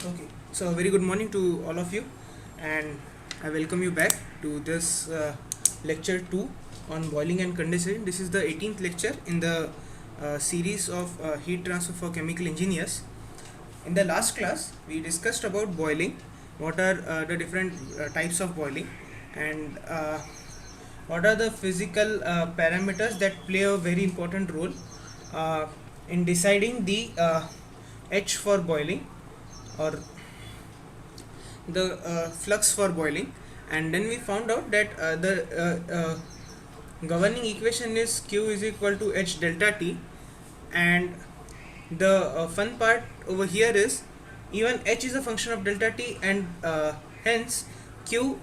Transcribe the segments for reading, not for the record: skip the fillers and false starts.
Okay, so very good morning to all of you, and I welcome you back to this lecture 2 on boiling and condensation. This is the 18th lecture in the series of heat transfer for chemical engineers. In the last class, we discussed about boiling, what are the different types of boiling, and what are the physical parameters that play a very important role uh, in deciding the H for boiling or the flux for boiling. And then we found out that the governing equation is Q is equal to H delta T, and the fun part over here is even H is a function of delta T, and hence Q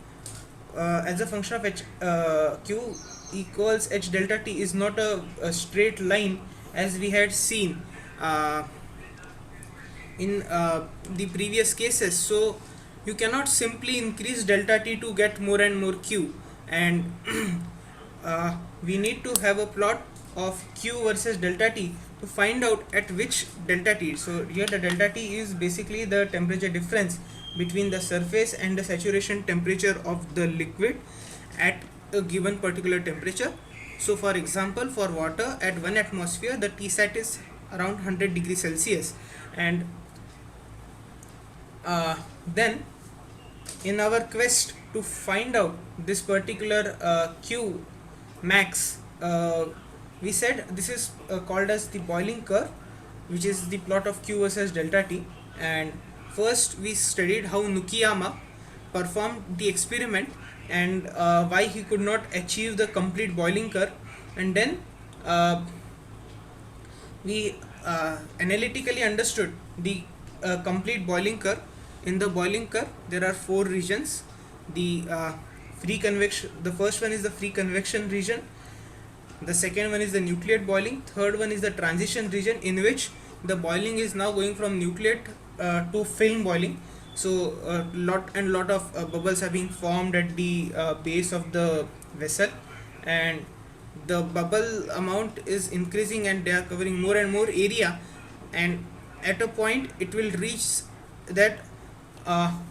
as a function of Q equals H delta T is not a straight line as we had seen in the previous cases. So you cannot simply increase delta T to get more and more Q, and we need to have a plot of Q versus delta T to find out at which delta T. So here the delta T is basically the temperature difference between the surface and the saturation temperature of the liquid at a given particular temperature. So for example, for water at 1 atmosphere, the Tsat is around 100 degrees Celsius, and then in our quest to find out this particular Q max, we said this is called as the boiling curve, which is the plot of Q versus delta T. And first we studied how Nukiyama performed the experiment and why he could not achieve the complete boiling curve, and then we analytically understood the complete boiling curve. In the boiling curve there are four regions. The free convection, the first one is the free convection region, the second one is the nucleate boiling, third one is the transition region in which the boiling is now going from nucleate to film boiling. So lot of bubbles are being formed at the base of the vessel, and the bubble amount is increasing and they are covering more and more area, and at a point it will reach that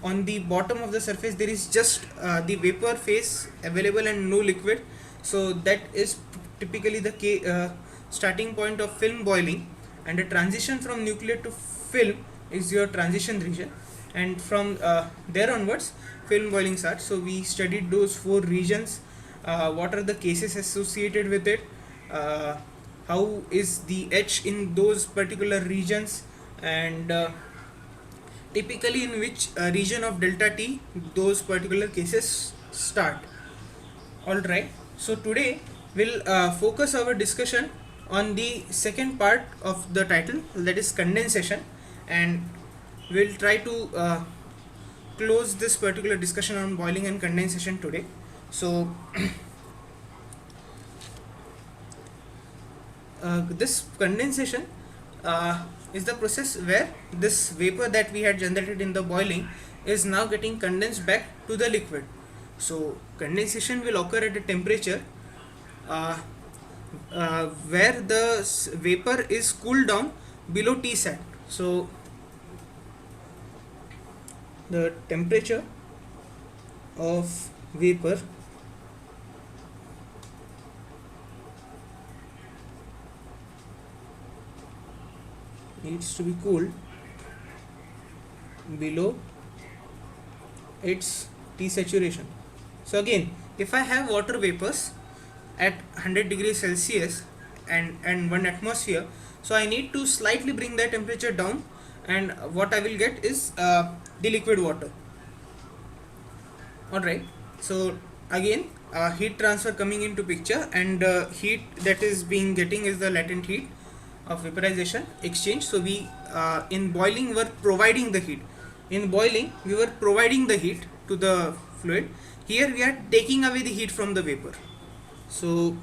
on the bottom of the surface there is just the vapor phase available and no liquid. So that is typically the starting point of film boiling, and the transition from nucleate to film is your transition region, and from there onwards film boiling starts. So we studied those four regions, what are the cases associated with it, how is the H in those particular regions, and typically in which region of delta T those particular cases start. Alright, so today we'll focus our discussion on the second part of the title, that is condensation, and we'll try to close this particular discussion on boiling and condensation today. So this condensation is the process where this vapor that we had generated in the boiling is now getting condensed back to the liquid. So condensation will occur at a temperature where the vapor is cooled down below Tsat. So the temperature of vapor needs to be cooled below its T saturation. So again, if I have water vapors at 100 degrees Celsius and 1 atmosphere, so I need to slightly bring the temperature down, and what I will get is the liquid water. Alright, so again heat transfer coming into picture, and heat that is being getting is the latent heat of vaporization exchange. So we in boiling were providing the heat. In boiling we were providing the heat to the fluid. Here we are taking away the heat from the vapor. So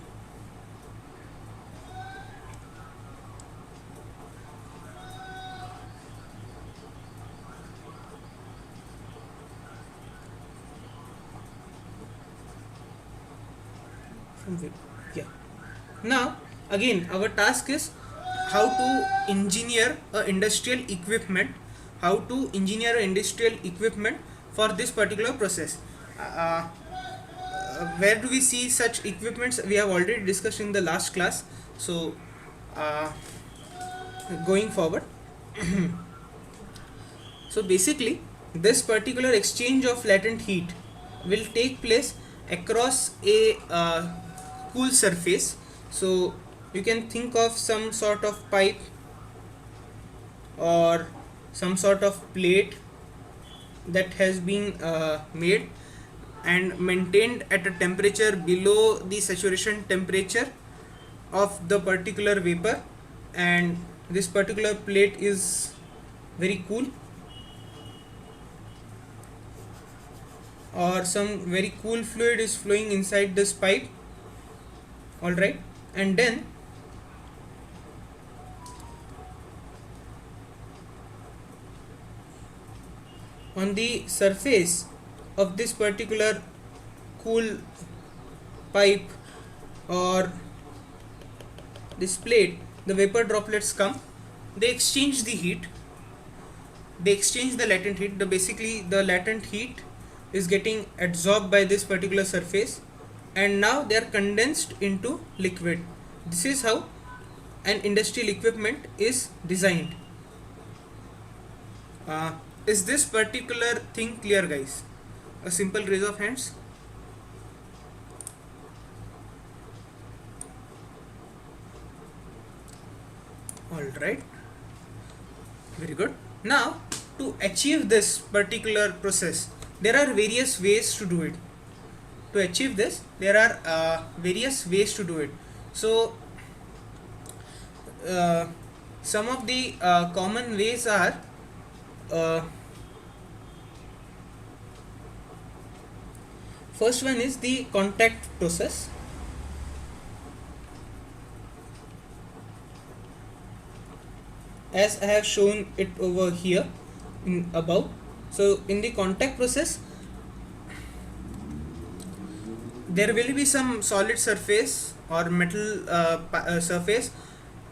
from vapor, yeah. Now again our task is how to engineer a industrial equipment how to engineer industrial equipment for this particular process. Uh, where do we see such equipments? We have already discussed in the last class. So uh, going forward, so basically this particular exchange of latent heat will take place across a cool surface. So you can think of some sort of pipe or some sort of plate that has been made and maintained at a temperature below the saturation temperature of the particular vapor, and this particular plate is very cool, or some very cool fluid is flowing inside this pipe. All right, and then on the surface of this particular cool pipe or this plate, the vapor droplets come, they exchange the heat, they exchange the latent heat. Basically the latent heat is getting absorbed by this particular surface, and now they are condensed into liquid. This is how an industrial equipment is designed. Is this particular thing clear, guys? A simple raise of hands. All right, very good. Now to achieve this particular process, there are various ways to do it. To achieve this, there are various ways to do it. So some of the common ways are first one is the contact process. As I have shown it over here in above. So in the contact process, there will be some solid surface or metal surface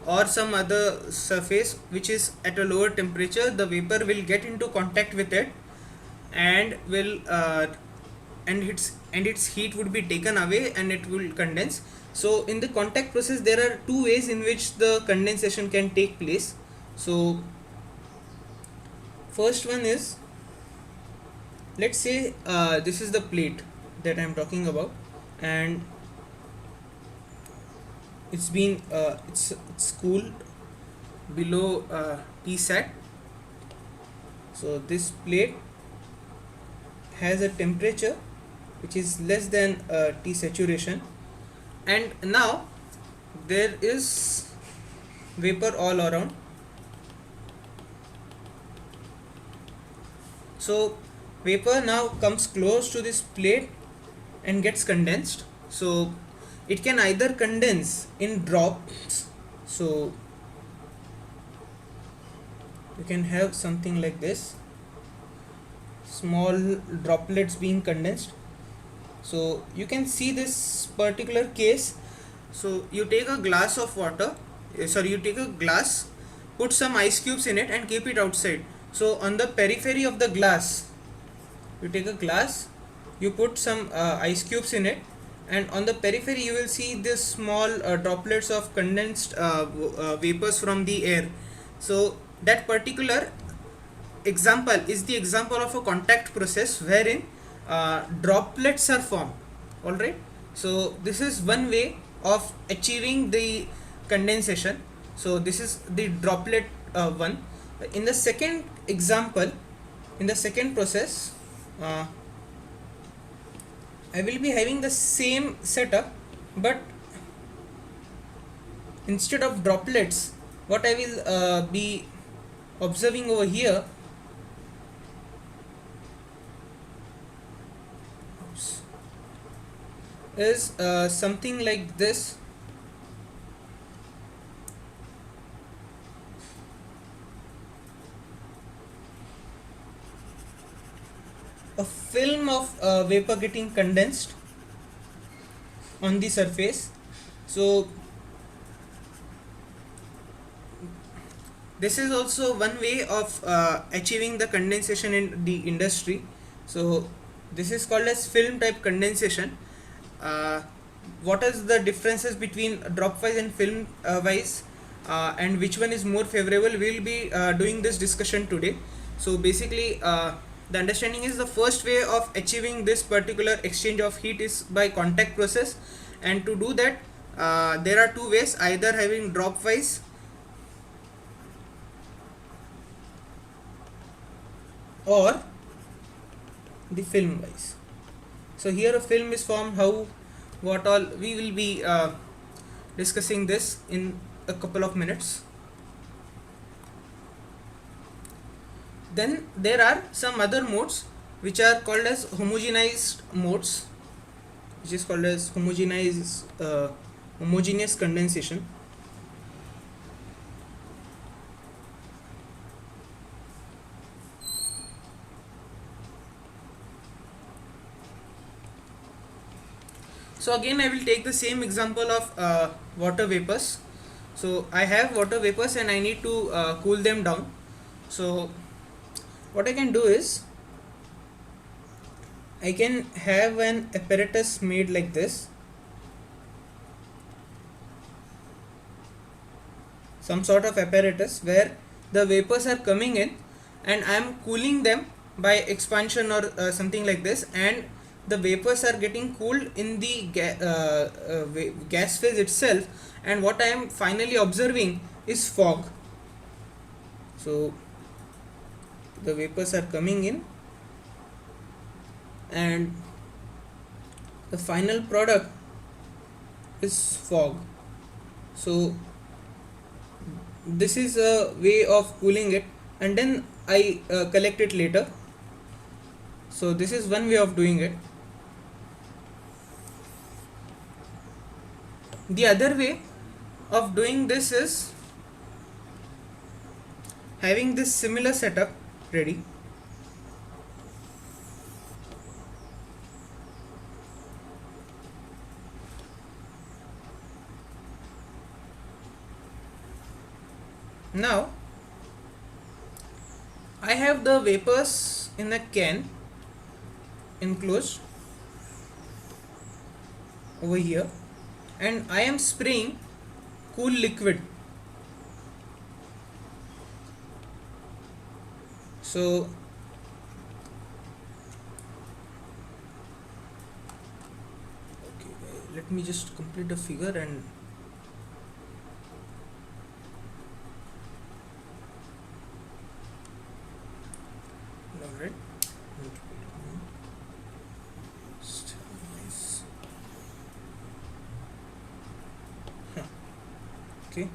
or some other surface which is at a lower temperature. The vapor will get into contact with it and will and its heat would be taken away and it will condense. So in the contact process, there are two ways in which the condensation can take place. So first one is, let's say this is the plate that I am talking about, and it's been it's cooled below Tsat. So this plate has a temperature which is less than T saturation, and now there is vapor all around. So vapor now comes close to this plate and gets condensed. So it can either condense in drops, so you can have something like this, small droplets being condensed. So you can see this particular case. So you take a glass of water, you take a glass, put some ice cubes in it and keep it outside. So on the periphery of the glass, you take a glass, you put some ice cubes in it, and on the periphery you will see this small droplets of condensed vapors from the air. So that particular example is the example of a contact process wherein droplets are formed. All right, so this is one way of achieving the condensation. So this is the droplet one. In the second example, in the second process, I will be having the same setup, but instead of droplets, what I will be observing over here is something like this. A film of vapor getting condensed on the surface. So this is also one way of achieving the condensation in the industry. So this is called as film type condensation. uh, what is the differences between drop wise and film wise, and which one is more favorable, we will be doing this discussion today. So basically, the understanding is the first way of achieving this particular exchange of heat is by contact process, and to do that there are two ways, either having drop wise or the film wise. So here a film is formed, how, what all, we will be discussing this in a couple of minutes. Then there are some other modes which are called as homogenized modes, which is called as homogeneous condensation. So again I will take the same example of water vapors. So I have water vapors and I need to cool them down. So what I can do is, I can have an apparatus made like this, some sort of apparatus where the vapors are coming in and I am cooling them by expansion or something like this, and the vapors are getting cooled in the gas phase itself, and what I am finally observing is fog. So the vapors are coming in and the final product is fog. So this is a way of cooling it, and then I collect it later. So this is one way of doing it. The other way of doing this is having this similar setup ready. Now I have the vapors in a can enclosed over here, and I am spraying cool liquid. So okay, let me just complete the figure and alright. Okay.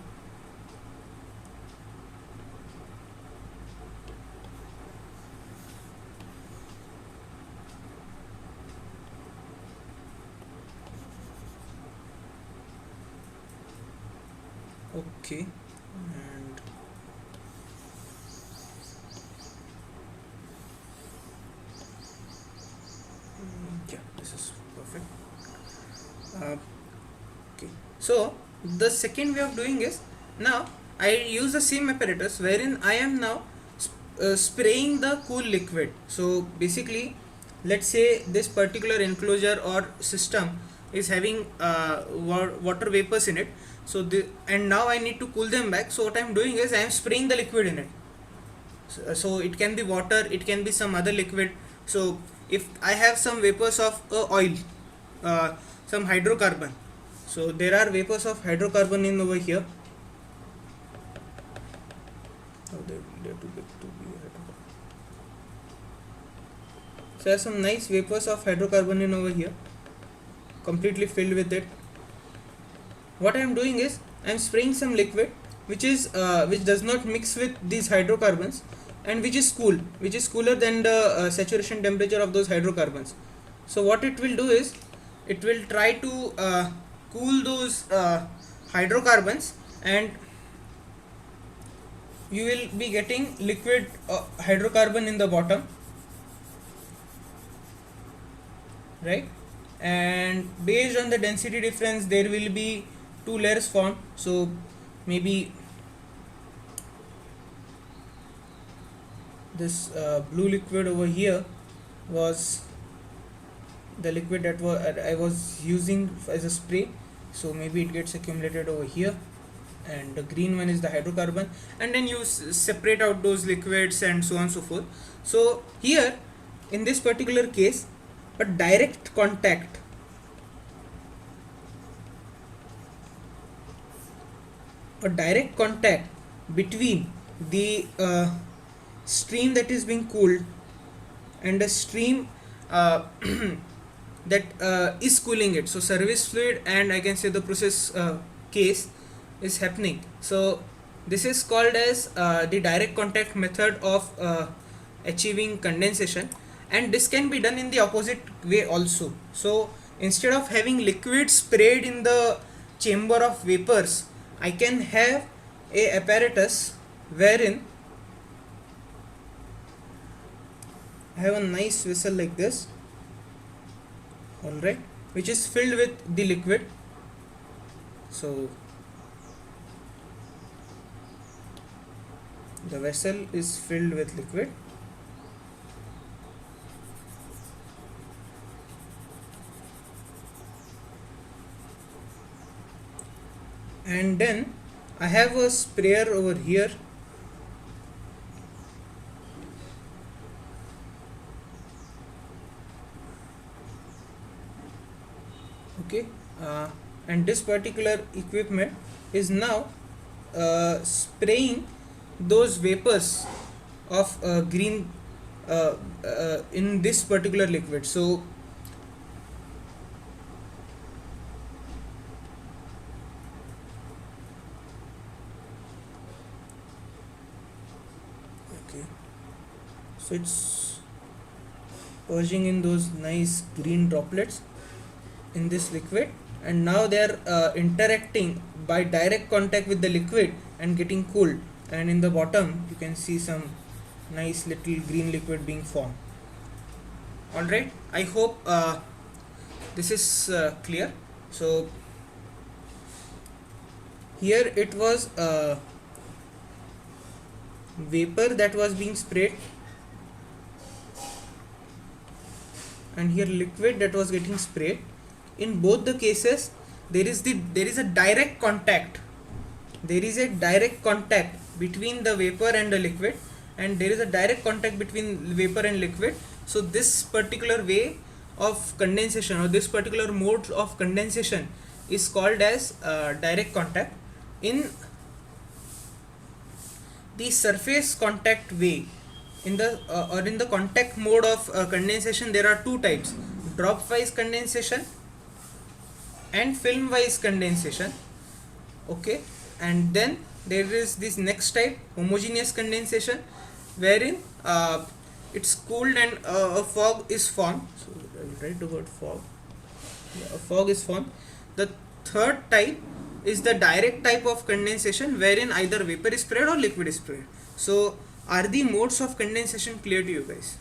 Okay, and yeah, this is perfect. Okay, so the second way of doing is, now I use the same apparatus wherein I am now spraying the cool liquid. So basically, let's say this particular enclosure or system is having water vapors in it. So and now I need to cool them back. So what I am doing is I am spraying the liquid in it. So it can be water, it can be some other liquid. So if I have some vapors of oil, some hydrocarbon, so there are vapors of hydrocarbon in over here. Oh, they're too big to be hydrocarbon. So there are some nice vapors of hydrocarbon in over here, completely filled with it. What I am doing is I am spraying some liquid which does not mix with these hydrocarbons, and which is cooler than the saturation temperature of those hydrocarbons. So what it will do is, it will try to cool those hydrocarbons, and you will be getting liquid hydrocarbon in the bottom, right? And based on the density difference, there will be two layers formed. So maybe this blue liquid over here was the liquid that I was using as a spray, so maybe it gets accumulated over here, and the green one is the hydrocarbon, and then you separate out those liquids and so on and so forth. So here in this particular case, a direct contact between the stream that is being cooled and a stream that is cooling it, so service fluid and I can say the process case is happening. So this is called as the direct contact method of achieving condensation, and this can be done in the opposite way also. So instead of having liquid sprayed in the chamber of vapors, I can have a apparatus wherein I have a nice vessel like this, alright, which is filled with the liquid. So the vessel is filled with liquid, and then I have a sprayer over here, okay, and this particular equipment is now spraying those vapors of green in this particular liquid. So okay, so it's purging in those nice green droplets in this liquid, and now they are interacting by direct contact with the liquid and getting cooled, and in the bottom you can see some nice little green liquid being formed. Alright, I hope this is clear. So here it was vapor that was being sprayed, and here liquid that was getting sprayed. In both the cases there is a direct contact between the vapor and the liquid, and there is a direct contact between vapor and liquid. So this particular way of condensation, or this particular mode of condensation, is called as direct contact. In the surface contact way, in the contact mode of condensation, there are two types: drop wise condensation and film wise condensation. Okay, and then there is this next type, homogeneous condensation, wherein it's cooled and a fog is formed. So I will write the word fog. Yeah, a fog is formed. The third type is the direct type of condensation, wherein either vapor is sprayed or liquid is sprayed. So are the modes of condensation clear to you guys?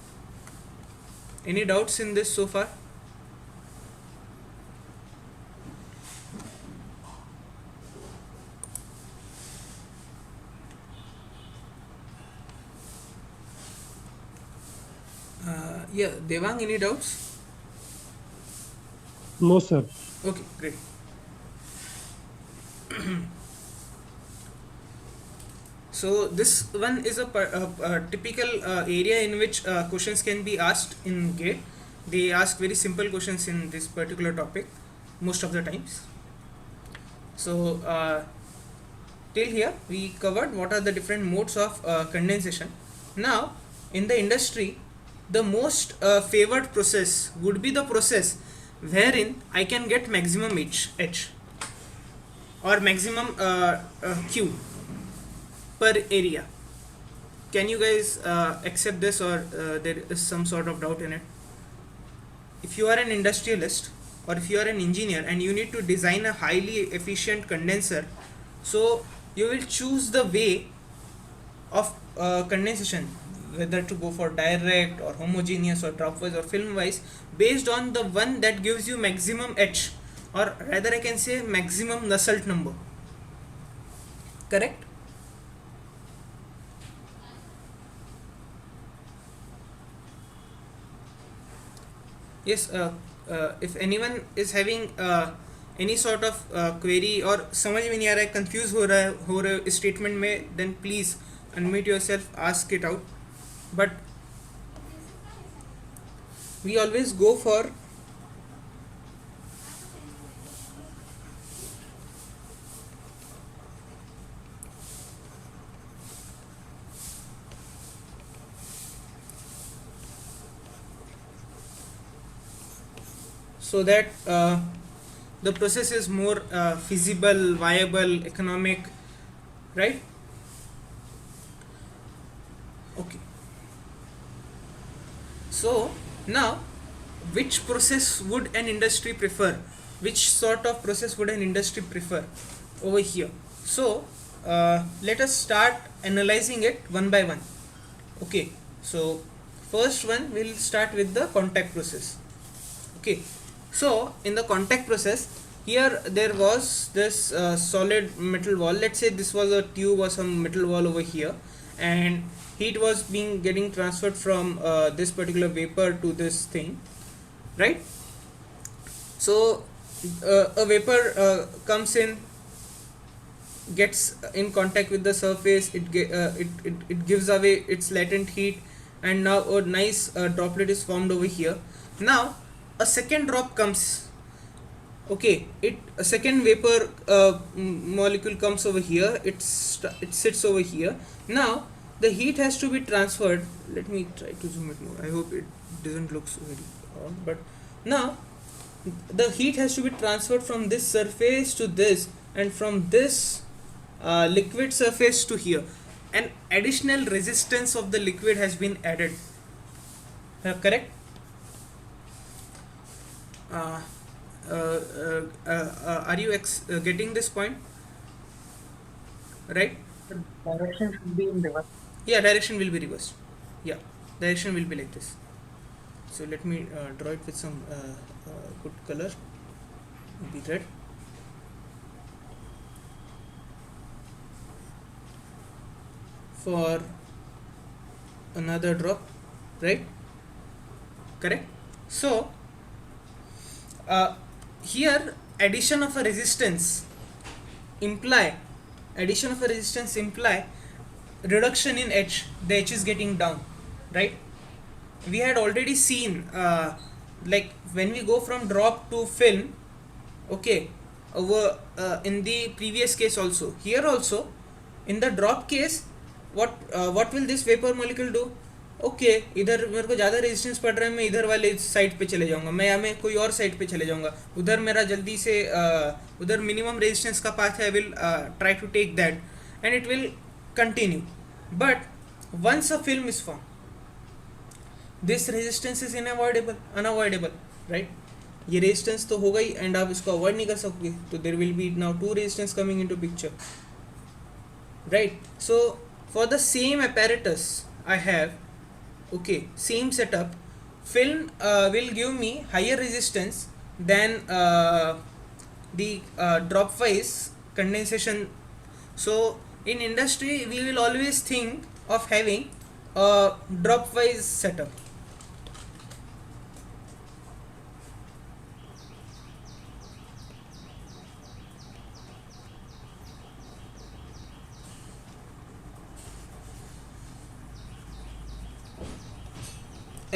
Any doubts in this so far? Yeah, Devang, any doubts? No, sir. Okay, great. So this one is a typical area in which questions can be asked in GATE. They ask very simple questions in this particular topic most of the times. So till here we covered what are the different modes of condensation. Now in the industry, the most favored process would be the process wherein I can get maximum H or maximum Q per area. Can you guys accept this, or there is some sort of doubt in it? If you are an industrialist or if you are an engineer and you need to design a highly efficient condenser, so you will choose the way of condensation, whether to go for direct or homogeneous or dropwise or film wise, based on the one that gives you maximum H, or rather I can say maximum Nusselt number. Correct? Yes, if anyone is having any sort of query or समझ में नहीं आ रहा है, confuse हो रहे हो इस statement में, then please unmute yourself, ask it out. But we always go for so that the process is more feasible, viable, economic, right? Okay. So now, which process would an industry prefer? Which sort of process would an industry prefer over here? So let us start analyzing it one by one. Okay, so first one we'll start with the contact process. Okay, so in the contact process, here there was this solid metal wall. Let's say this was a tube or some metal wall over here, and heat was being getting transferred from this particular vapor to this thing, right? So a vapor comes in, gets in contact with the surface, it gives away its latent heat, and now a nice droplet is formed over here. Now a second drop comes. Okay, a second vapor molecule comes over here, it sits over here. Now the heat has to be transferred. Let me try to zoom it more, I hope it doesn't look so very odd. But now the heat has to be transferred from this surface to this, and from this liquid surface to here. An additional resistance of the liquid has been added, correct? uh, are you getting this point, right? The direction should be in reverse. Yeah, direction will be reversed. Yeah, direction will be like this. So let me draw it with some good color, maybe red. For another drop, right? Correct. So here addition of a resistance imply reduction in H. The H is getting down, right? We had already seen like when we go from drop to film, okay, over in the previous case also, here also in the drop case, what will this vapor molecule do? Okay इधर मेरे को ज़्यादा resistance पड़ रहा है, मैं इधर वाले साइड पे चले जाऊंगा, मैं कोई और साइड पे चले जाऊंगा, उधर मेरा जल्दी से उधर मिनिमम रेजिस्टेंस का पाथ है, I will try to take that and it will continue. But once a film is form, this resistance is unavoidable, right? ये रेजिस्टेंस तो होगा ही एंड आप इसको अवॉइड नहीं कर सकोगे, तो there will be now two resistance coming into picture, right? So for the same apparatus I have, okay, same setup, film will give me higher resistance than the drop wise condensation. So in industry we will always think of having a drop wise setup.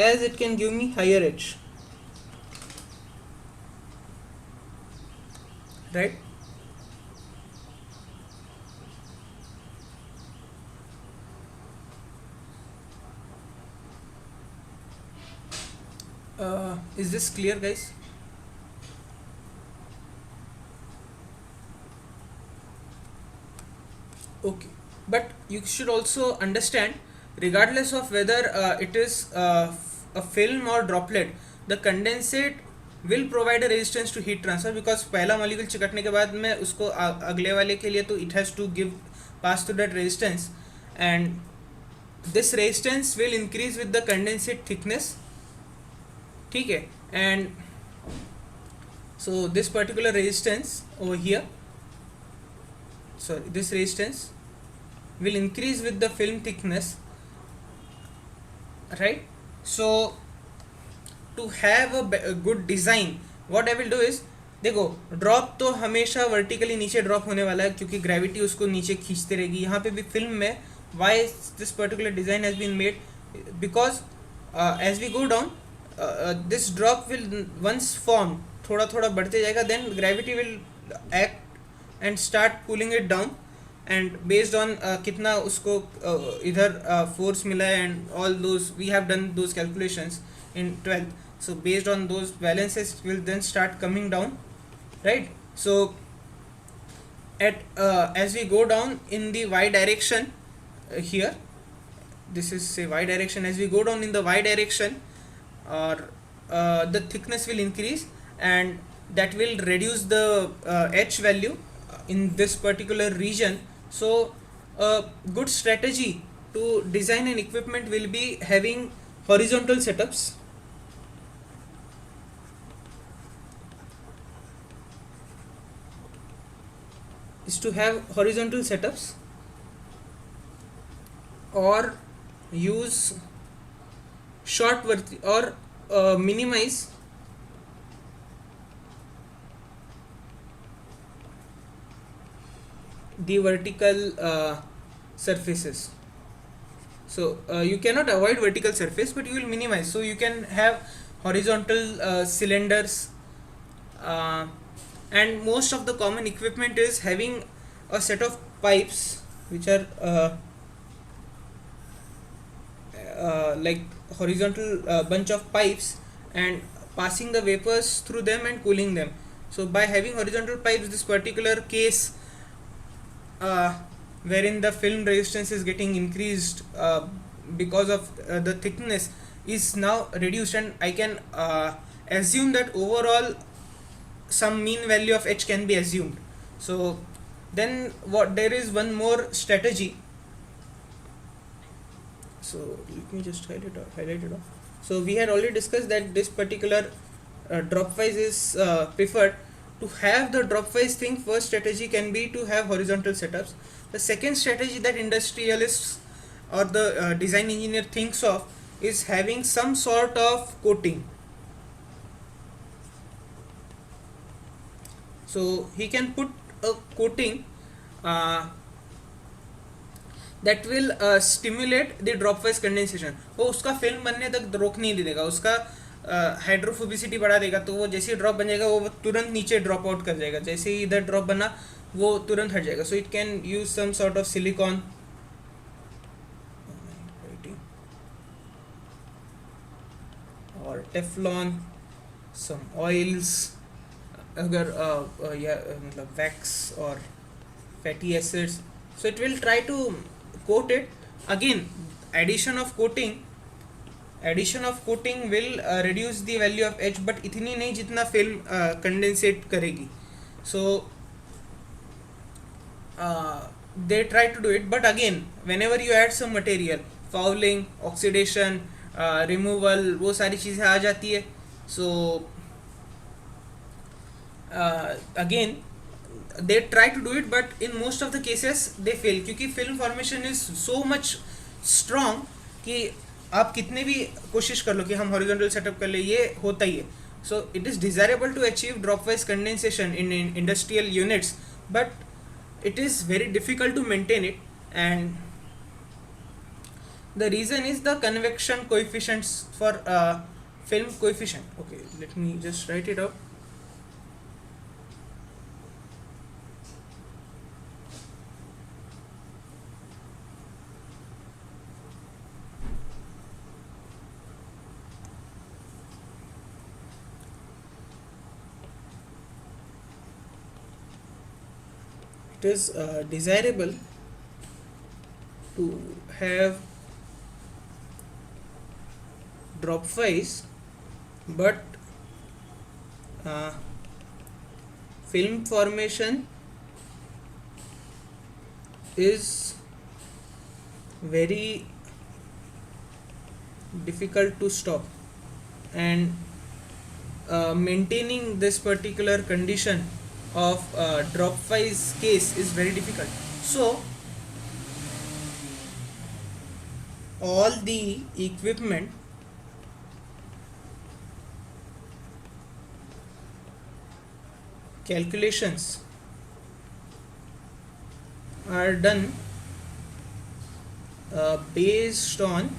As it can give me higher edge, right? Is this clear, guys? Okay, but you should also understand, regardless of whether it is a film or droplet, the condensate will provide a resistance to heat transfer, because पहला molecule चिकटने के बाद में उसको अगले वाले के लिए तो it has to give pass through that resistance, and this resistance will increase with the condensate thickness, ठीक है? And so this particular resistance over here, sorry, this resistance will increase with the film thickness, right? So to have a good design, what I will do is, देखो drop तो हमेशा vertically नीचे drop होने वाला है क्योंकि gravity उसको नीचे खींचते रहेगी. यहाँ पे भी फिल्म में why this particular design has been made, because as we go down this drop will once form थोड़ा थोड़ा बढ़ते जाएगा, then gravity will act and start pulling it down, and based on कितना उसको इधर force मिला है and all those we have done those calculations in 12th, so based on those balances will then start coming down, right? So at as we go down in the y direction, here this is say y direction, as we go down in the y direction, or the thickness will increase, and that will reduce the h value in this particular region. So a good strategy to design an equipment will be having horizontal setups. Is to have horizontal setups or use short or minimize the vertical surfaces. So you cannot avoid vertical surface, but you will minimize. So you can have horizontal cylinders, and most of the common equipment is having a set of pipes which are like horizontal bunch of pipes, and passing the vapors through them and cooling them. So by having horizontal pipes, this particular case wherein the film resistance is getting increased because of the thickness is now reduced, and I can assume that overall some mean value of h can be assumed. So then what, there is one more strategy. So let me just highlight it off. So we had already discussed that this particular drop wise is preferred. To have the drop wise thing, first strategy can be to have horizontal setups. The second strategy that industrialists or the design engineer thinks of is having some sort of coating. So he can put a coating that will stimulate the drop wise condensation. वो उसका film बनने तक रोक नहीं देगा, उसका hydrophobicity बढ़ा देगा, तो वो जैसे ही ड्रॉप बन जाएगा वो तुरंत नीचे ड्रॉप आउट कर जाएगा, जैसे ही इधर ड्रॉप बना वो तुरंत हट जाएगा. So it can use some sort of silicone और टेफ्लॉन, सम ऑयल्स, अगर मतलब वैक्स और fatty acids. So it will try to coat it. Again, addition of coating will reduce the value of H, but इतनी नहीं जितना film condensate करेगी. So they try to do it, but again whenever you add some material, fouling, oxidation, removal, वो सारी चीज़ें आ जाती है. So again they try to do it, but in most of the cases they fail, क्योंकि film formation is so much strong कि आप कितने भी कोशिश कर लो कि हम horizontal setup कर ले, ये होता ही है. So it is desirable to achieve drop wise condensation in industrial units, but it is very difficult to maintain it, and the reason is the convection coefficients for film coefficient. Okay, let me just write it out. It is desirable to have drop wise, but film formation is very difficult to stop, and maintaining this particular condition of drop wise case is very difficult. So all the equipment calculations are done based on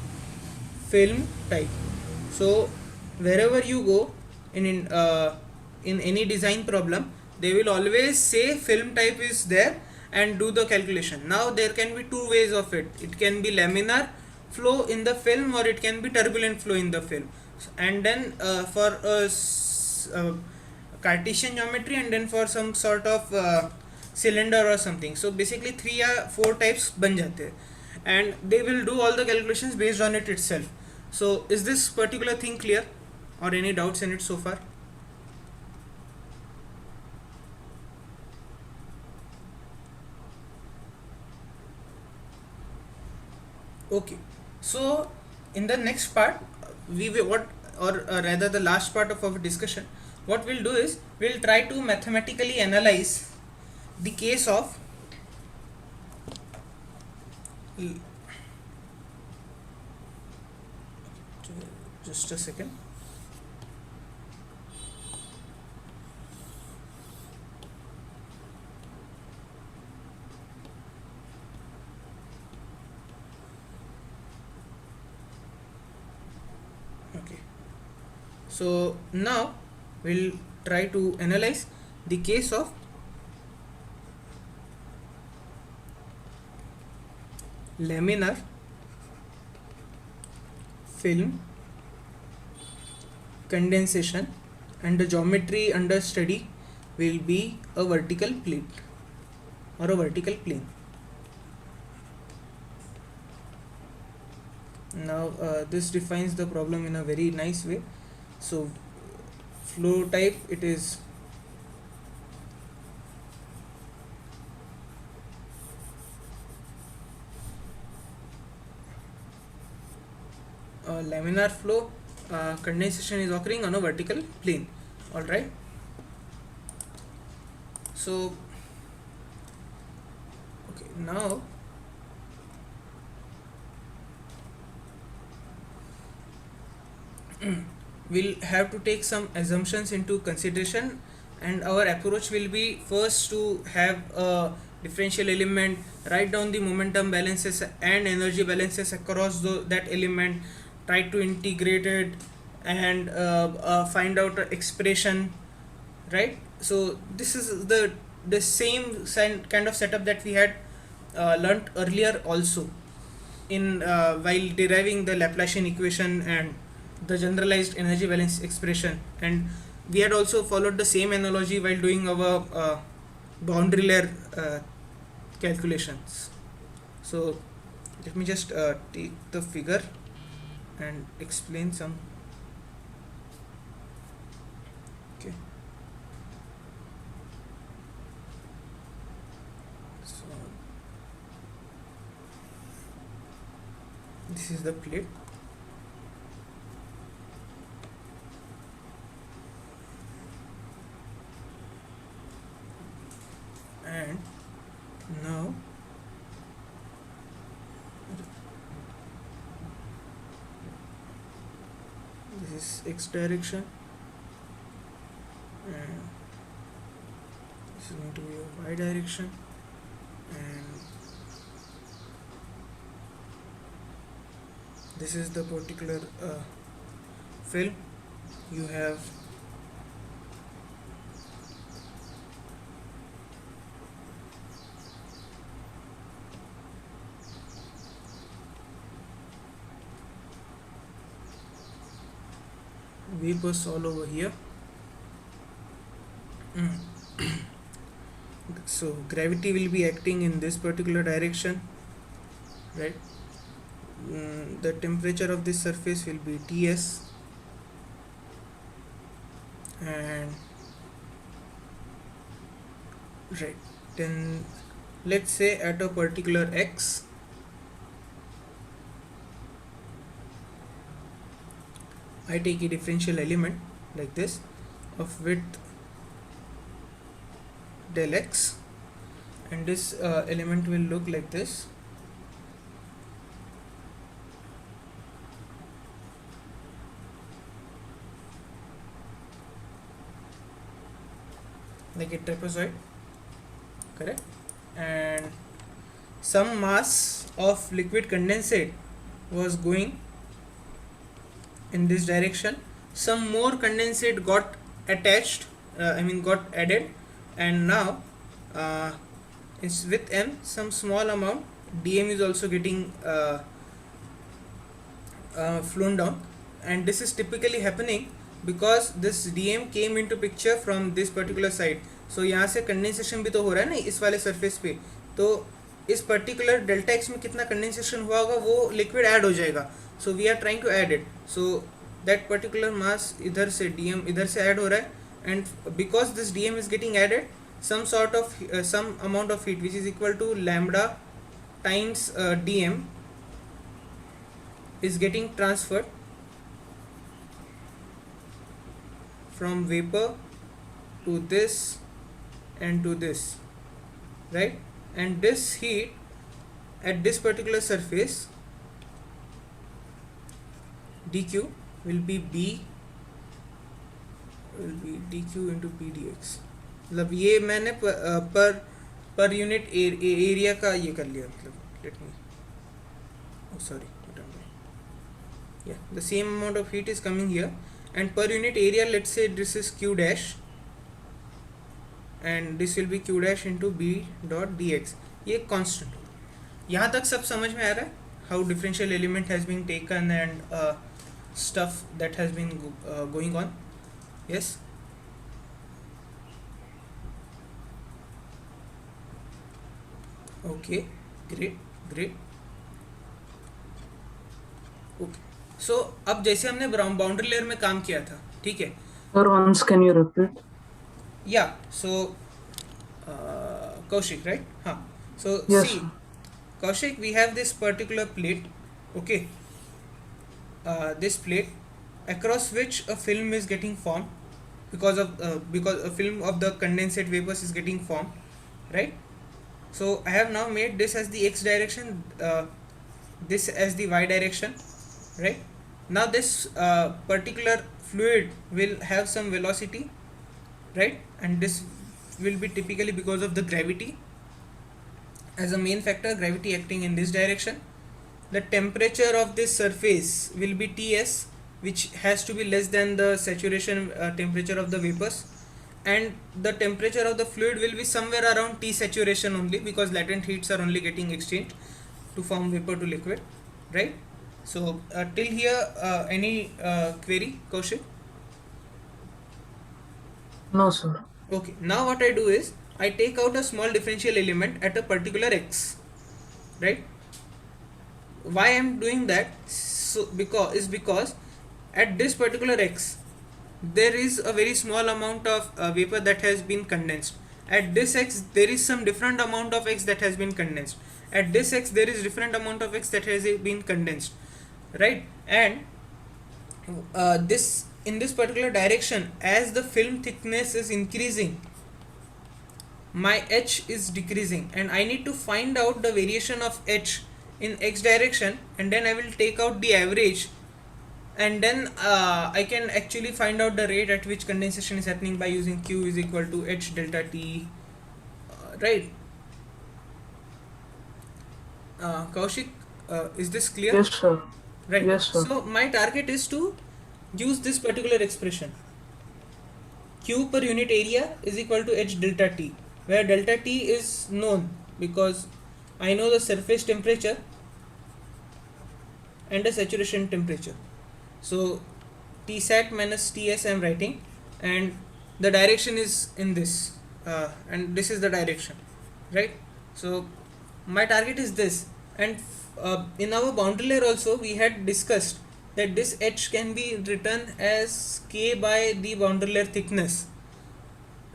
film type. So wherever you go in any design problem, they will always say film type is there and do the calculation. Now there can be two ways of it. It can be laminar flow in the film, or it can be turbulent flow in the film. And then for Cartesian geometry, and then for some sort of cylinder or something. So basically 3 or 4 types ban jate hain, and they will do all the calculations based on it itself. So is this particular thing clear, or any doubts in it so far? Okay, so in the next part, we will what or rather the last part of our discussion, what we'll do is we'll try to mathematically analyze the case of just a second. Okay, so now we'll try to analyze the case of laminar film condensation, and the geometry under study will be a vertical plate or a vertical plane. Now this defines the problem in a very nice way. So flow type, it is laminar flow, condensation is occurring on a vertical plane. All right, so okay, now we'll have to take some assumptions into consideration, and our approach will be first to have a differential element, write down the momentum balances and energy balances across that element, try to integrate it, and find out an expression, right? So this is the same kind of setup that we had learnt earlier also in while deriving the Laplacian equation and the generalized energy balance expression, and we had also followed the same analogy while doing our boundary layer calculations. So let me just take the figure and explain some. Okay, so this is the plate, and now this is x direction, and this is going to be a y direction, and this is the particular film. You have vapors all over here. So gravity will be acting in this particular direction, right? The temperature of this surface will be Ts, and right, then let's say at a particular x, I take a differential element like this of width del x, and this element will look like this. like a trapezoid, correct, and some mass of liquid condensate was going in this direction. Some more condensate got attached, got added, and now uh, it's with m some small amount dm is also getting flown down, and this is typically happening because this dm came into picture from this particular side. So यहाँ से condensation भी तो हो रहा है ना इस वाले सरफेस पे, तो इस पर्टिकुलर डेल्टा एक्स में कितना कंडेंसेशन हुआ होगा वो लिक्विड ऐड हो जाएगा. So we are trying to add it, so that particular mass इधर से dm इधर से ऐड हो रहा है, and because this dm is getting added some sort of some amount of heat which is equal to lambda times dm is getting transferred from vapor to this and to this, right, and this heat at this particular surface dq will be dq into p dx. मतलब ये मैंने per unit area का ये कर लिया, मतलब let me sorry yeah, the same amount of heat is coming here, and per unit area let's say this is q dash and this will be q dash into b dot dx. ये constant. यहाँ तक सब समझ में आ रहा है how differential element has been taken and stuff that has been going on. Yes, okay, great. Okay, so अब जैसे हमने बाउंड्री लेयर में काम किया था, ठीक है. Sir, once can you repeat? Yeah, so Kaushik, right? Huh. So Yes, see, sir. Kaushik, we have this particular plate, okay, this plate across which a film is getting formed because a film of the condensate vapors is getting formed, right? So I have now made this as the x direction, this as the y direction, right? Now this particular fluid will have some velocity, right, and this will be typically because of the gravity as a main factor, gravity acting in this direction. The temperature of this surface will be Ts, which has to be less than the saturation temperature of the vapors, and the temperature of the fluid will be somewhere around T saturation only, because latent heats are only getting exchanged to form vapor to liquid, right? So till here any query, Kaushik? No, sir. Okay, now what I do is I take out a small differential element at a particular x, right? Why I am doing that? So because at this particular x there is a very small amount of vapor that has been condensed. At this x there is some different amount of x that has been condensed. At this x there is different amount of x that has been condensed, right? And this in this particular direction, as the film thickness is increasing, my h is decreasing, and I need to find out the variation of h in x direction, and then I will take out the average, and then I can actually find out the rate at which condensation is happening by using q is equal to h delta t, right? Kaushik, is this clear? Yes, sir. Right. Yes, sir. So my target is to use this particular expression, q per unit area is equal to h delta t, where delta t is known because I know the surface temperature and the saturation temperature. So T sat minus Ts I am writing, and the direction is in this, and this is the direction, right? So my target is this, and in our boundary layer also we had discussed that this h can be written as k by the boundary layer thickness,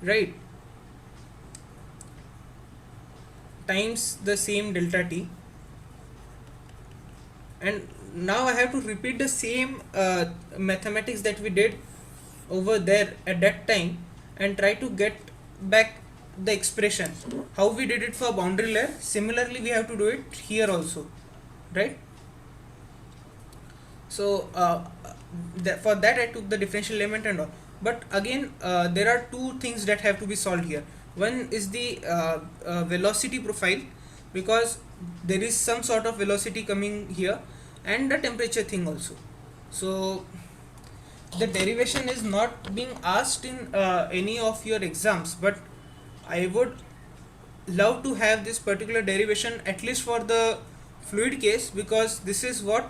right, times the same delta t. And now I have to repeat the same mathematics that we did over there at that time and try to get back the expression. How we did it for boundary layer, similarly we have to do it here also, right? So for that I took the differential element and all. but again there are two things that have to be solved here. One is the velocity profile, because there is some sort of velocity coming here, and the temperature thing also. So the derivation is not being asked in any of your exams, but I would love to have this particular derivation at least for the fluid case, because this is what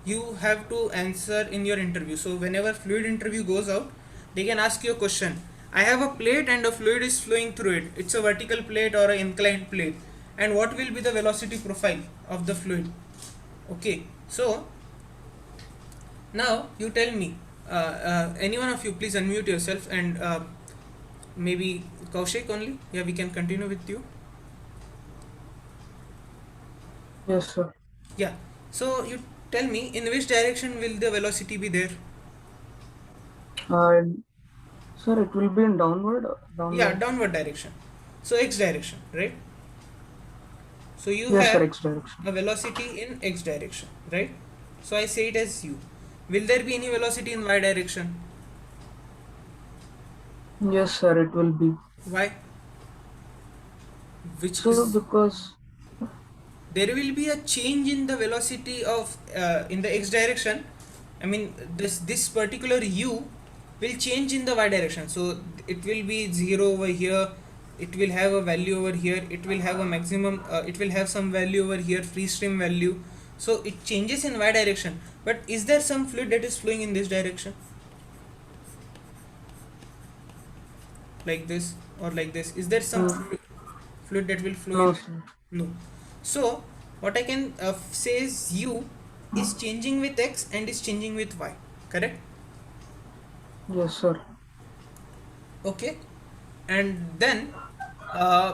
you have to answer in your interview. So whenever fluid interview goes out, they can ask you a question: I have a plate and a fluid is flowing through it. It's a vertical plate or an inclined plate, and what will be the velocity profile of the fluid? Okay, so now you tell me, any one of you please unmute yourself, and maybe Kaushik only. Yeah, we can continue with you. Yes, sir. Yeah, so you tell me, in which direction will the velocity be there? Uh, Sir, it will be in downward. Yeah, Downward. downward direction. So x direction, right? So you Yes, sir. have X direction. a velocity in x direction, right? So I say it as u. Will there be any velocity in y direction? Yes, sir. It will be. Why? Which So is, because there will be a change in the velocity of in the x direction. I mean, this particular u will change in the y direction. So it will be 0 over here, it will have a value over here, it will have a maximum, it will have some value over here, free stream value. So it changes in y direction. But is there some fluid that is flowing in this direction, like this or like this? Is there some uh, fluid that will flow no, in? sir. No. So what I can say is u is changing with x and is changing with y, correct? Yes, sir. Okay, and then uh,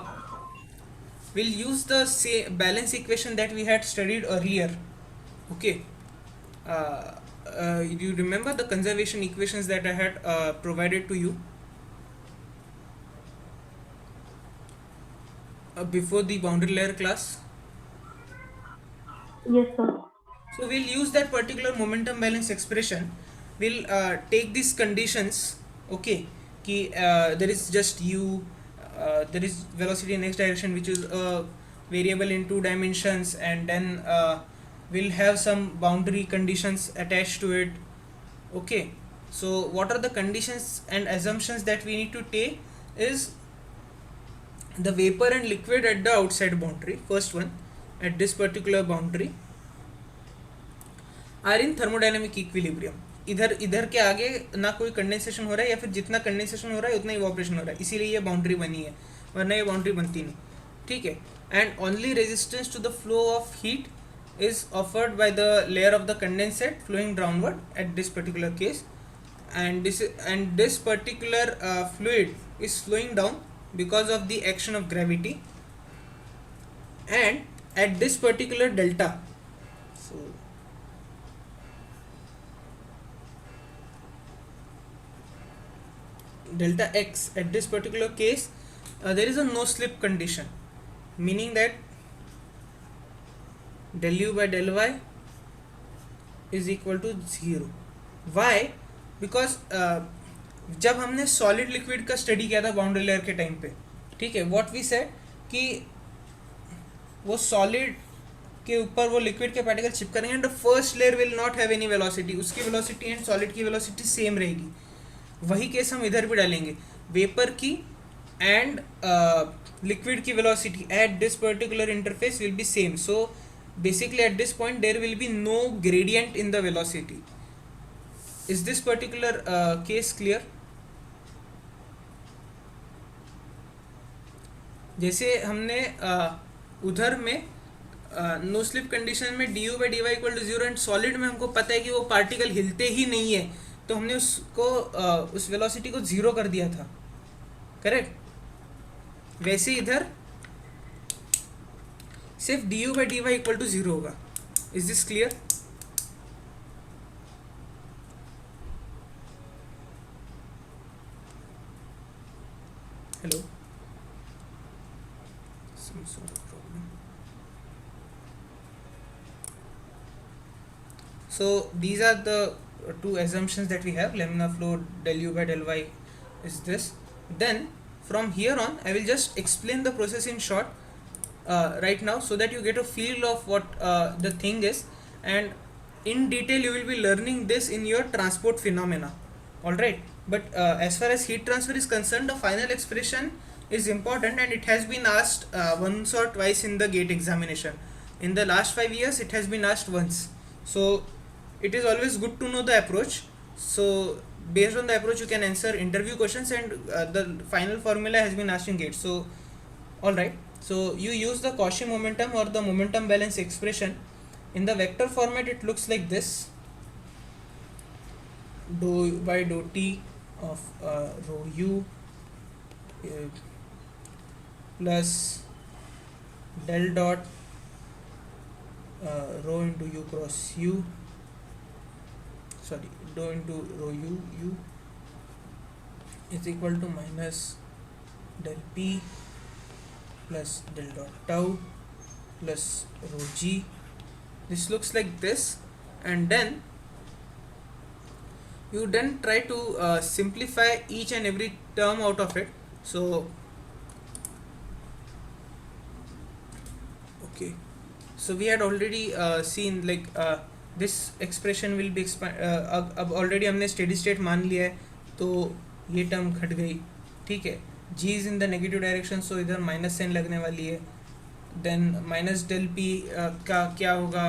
we'll use the say balance equation that we had studied earlier. Okay, you remember the conservation equations that I had provided to you before the boundary layer class? Yes, sir. So we'll use that particular momentum balance expression. We'll take these conditions. Okay, ki, there is just u, there is velocity in x direction, which is a variable in two dimensions, and then we'll have some boundary conditions attached to it. Okay, so what are the conditions and assumptions that we need to take is the vapor and liquid at the outside boundary, first one, at this particular boundary, are in thermodynamic equilibrium. इधर इधर के आगे ना कोई condensation हो रहा है, या फिर जितना कंडेंसेशन हो रहा है उतना इवोपरेशन हो रहा है, इसीलिए ये बाउंड्री बनी है, वरना ये बाउंड्री बनती नहीं. ठीक है, and only resistance to the flow of heat is offered by the layer of the condensate flowing downward at this particular case, and this particular fluid is flowing down because of the action of gravity, and at this particular delta, so delta x, at this particular case there is a no slip condition, meaning that del u by del y is equal to 0. why? because जब हमने solid liquid का study किया था boundary layer के time पे, ठीक है, what we said कि वो सॉलिड के ऊपर वो लिक्विड के पार्टिकल चिपक रहेंगे, and the first layer will not have any velocity, उसकी वेलोसिटी एंड सॉलिड की वेलोसिटी सेम रहेगी. वही केस हम इधर भी डालेंगे, वेपर की एंड लिक्विड की velocity at this particular interface will be same. So basically at this point there will be no gradient in the velocity. Is this particular case clear? जैसे हमने उधर में नो स्लिप कंडीशन में d you by D Y equal to zero, and solid में हमको पता है कि वो पार्टिकल हिलते ही नहीं है, तो हमने उसको उस वेलोसिटी को जीरो कर दिया था, करेक्ट? वैसे इधर सिर्फ D you by D Y equal to zero होगा. Is this clear? Hello, some sort of problem. So these are the two assumptions that we have, laminar flow del u by del y is this. Then from here on I will just explain the process in short right now, so that you get a feel of what the thing is, and in detail you will be learning this in your transport phenomena. Alright, but as far as heat transfer is concerned, the final expression is important, and it has been asked once or twice in the GATE examination. In the last 5 years it has been asked once, so it is always good to know the approach. So based on the approach you can answer interview questions, and the final formula has been asked in GATE. So alright, so you use the Cauchy momentum or the momentum balance expression. In the vector format it looks like this: dou by dou t of rho u plus del dot rho into u cross u, sorry, dou into rho u is equal to minus del p plus del dot tau plus rho g. This looks like this, and then you then try to simplify each and every term out of it. So okay, so we had already seen like this expression will be अब already हमने steady state मान लिया है, तो ये term घट गई, ठीक है. g is in the negative direction, so इधर माइनस साइन लगने वाली है. देन माइनस डेल पी का क्या होगा,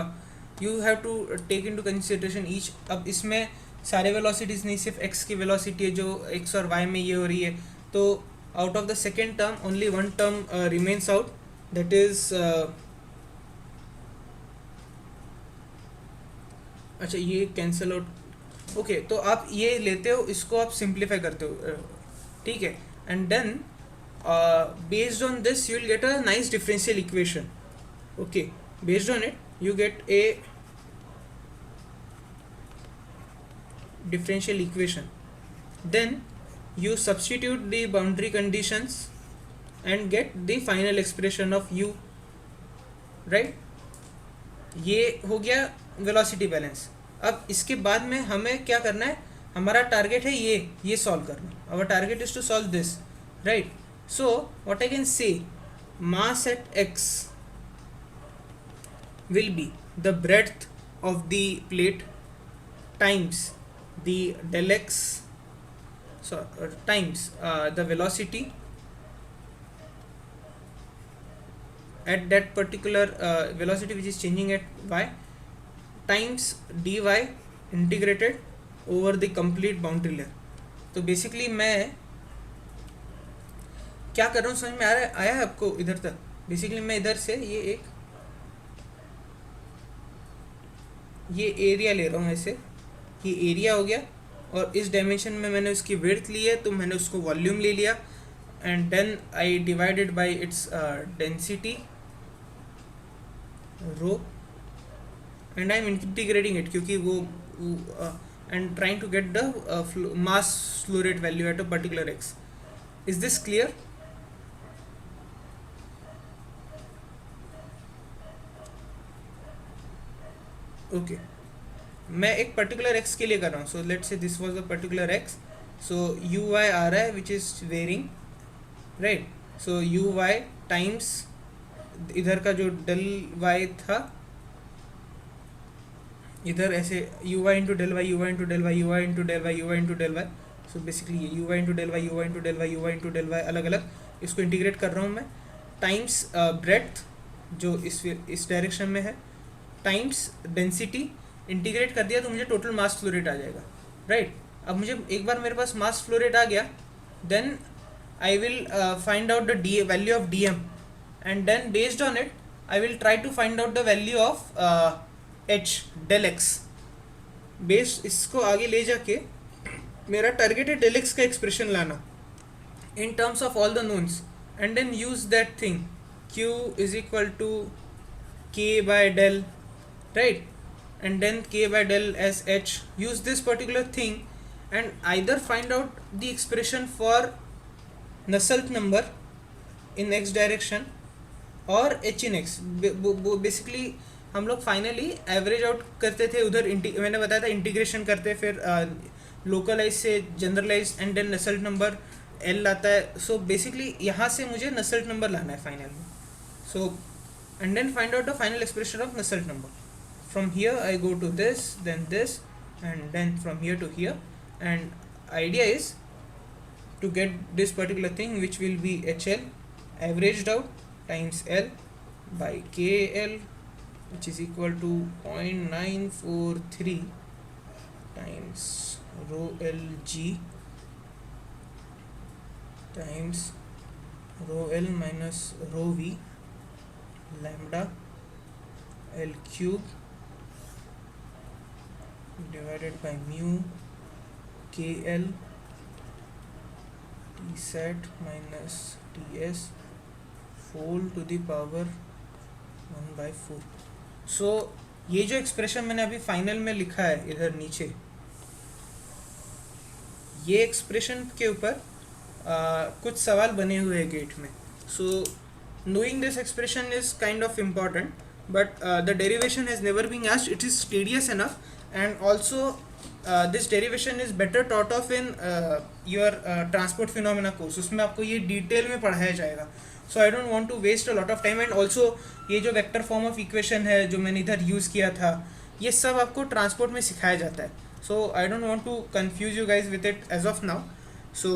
you have to take into consideration each. अब इसमें सारे वेलोसिटीज नहीं, सिर्फ x की वेलोसिटी है जो x और y में ये हो रही है. तो out of the second term only one term remains out, that is अच्छा ये कैंसिल आउट. ओके, तो आप ये लेते हो, इसको आप सिंप्लीफाई करते हो, ठीक है. And then based on this you will get a nice differential equation. Okay, based on it you get a differential equation. Then you substitute the boundary conditions and get the final expression of u, right. ये हो गया velocity balance. अब इसके बाद में हमें क्या करना है, हमारा टारगेट है ये सॉल्व करना. Our target is to solve this, right. So what I can say, mass at x will be the breadth of the plate times the del x, so times the velocity at that particular velocity which is changing at y, times dy integrated over the complete boundary layer. तो basically मैं क्या कर रहा हूँ, समझ में आया है आपको इधर तक. बेसिकली मैं इधर से ये एरिया ले रहा हूँ, ऐसे ये एरिया हो गया, और इस डायमेंशन में मैंने उसकी विड्थ ली है, तो मैंने उसको वॉल्यूम ले लिया, and then I divided by its density rho, and I am integrating it, क्योंकि वो and trying to get the mass flow rate value at a particular X. Is this clear? Okay, मैं एक particular X के लिए कर रहा हूँ. So let's say this was a particular X. So U Y आ रहा है which is varying, right. So U Y times इधर का जो डेल वाई था, इधर ऐसे U Y into del Y, U Y into del Y, U Y into del Y, U Y into del Y. So basically ये U Y into del Y, U Y into del Y, U Y into del Y, अलग अलग इसको integrate कर रहा हूँ मैं, times breadth जो इस डायरेक्शन में है, टाइम्स डेंसिटी. इंटीग्रेट कर दिया तो मुझे टोटल मास फ्लो रेट आ जाएगा, राइट. अब मुझे एक बार मेरे पास मास फ्लो रेट आ गया, then I will find out the value of d m, and then based on it I will try to find out the value of h del x. Based इसको आगे ले जाके मेरा टारगेट है del x का expression लाना in terms of all the knowns, and then use that thing q is equal to k by del, right, and then k by del as h. Use this particular thing and either find out the expression for Nusselt number in x direction or h in x. Basically हम लोग finally average out करते थे उधर। मैंने बताया था integration करते, फिर लोकलाइज से generalise and then Nusselt number L आता है। सो बेसिकली यहाँ से मुझे नसेल्ट नंबर लाना है फाइनल में। So and then find out the final expression of Nusselt number. From here I go to this and then from here to here, and idea is to get this particular thing, which will be HL averaged out times L by KL, which is equal to 0.943 times rho LG times rho L minus rho V lambda L cube divided by mu KL T set minus TS whole to the power 1/4। सो ये जो expression मैंने अभी final में लिखा है इधर नीचे, ये एक्सप्रेशन के ऊपर कुछ सवाल बने हुए हैं गेट में। सो knowing this expression is kind of important, but the derivation has never been asked. It is tedious enough, and also this derivation is better taught of in your transport phenomena course. उसमें आपको ये detail में पढ़ाया जाएगा। So I don't want to waste a lot of time. And also ये जो vector form of equation है जो मैंने इधर यूज़ किया था, ये सब आपको ट्रांसपोर्ट में सिखाया जाता है। So I don't want to confuse you guys with it as of now. सो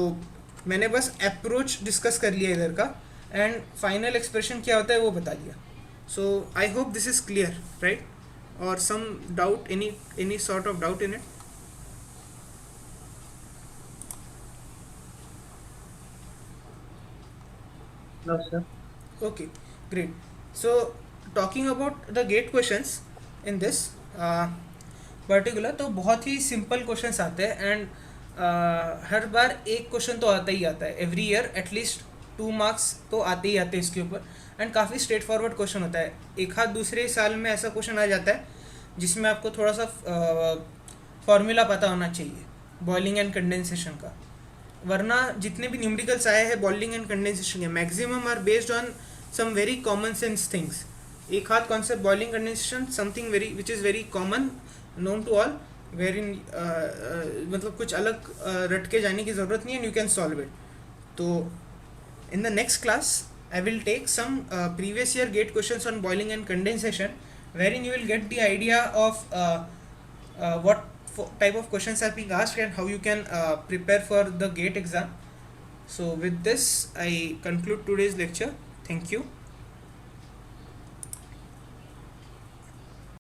मैंने बस अप्रोच डिस्कस कर लिया इधर का, एंड फाइनल एक्सप्रेशन क्या होता है वो बता दिया। So I hope this is clear, right? और some doubt, any sort of doubt in it? No, sir. Okay, great. So talking about the gate questions in this particular, तो बहुत ही simple questions आते हैं, एंड हर बार एक question तो आता ही आता है। एवरी ईयर एटलीस्ट 2 मार्क्स तो आते ही आते हैं इसके ऊपर, एंड काफ़ी स्ट्रेट फॉरवर्ड क्वेश्चन होता है। एक हाथ दूसरे साल में ऐसा क्वेश्चन आ जाता है जिसमें आपको थोड़ा सा फॉर्मूला पता होना चाहिए बॉइलिंग एंड कंडेंसेशन का, वरना जितने भी न्यूमेरिकल्स आए हैं बॉइलिंग एंड कंडेंसेशन के maximum are based on some very common sense things. एक हाथ concept boiling condensation, something very which is very common known to all, wherein मतलब कुछ अलग रट के जाने की ज़रूरत नहीं है, and you can solve it. तो in the next class I will take some previous year gate questions on boiling and condensation, wherein you will get the idea of what type of questions are being asked and how you can prepare for the gate exam. So with this I conclude today's lecture. Thank you.